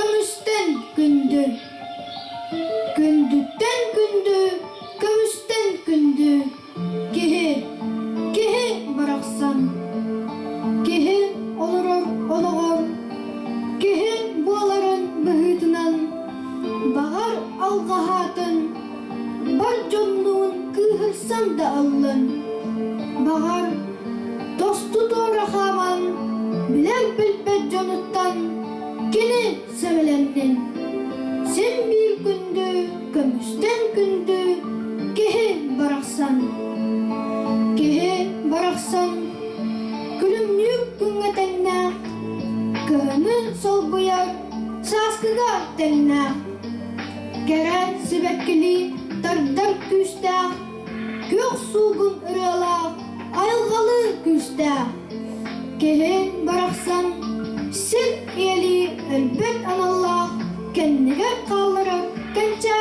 kömüsten gündü. Gündükten gündü, kömüsten gündü. Kehe bıraksan, kehe olur, kehe buaların bühütünen, bahar algahatın, bar jonluğun kıhılsan da allın. Bahar dostu doğrahaman, bilen bilbet jonuttan, kini sevelendin. Sen bir gündü, kömüsten gündü, kehe bıraksan, gülüm yük günge tenna, kömün sol buyak, saskıga tenna. Geren sibekkili, dar küstah, gök sugun ırala, ayılgalı küstah. Kehe bıraksan, sen iyeli elbet anallah, kendine kaldırıp, kençe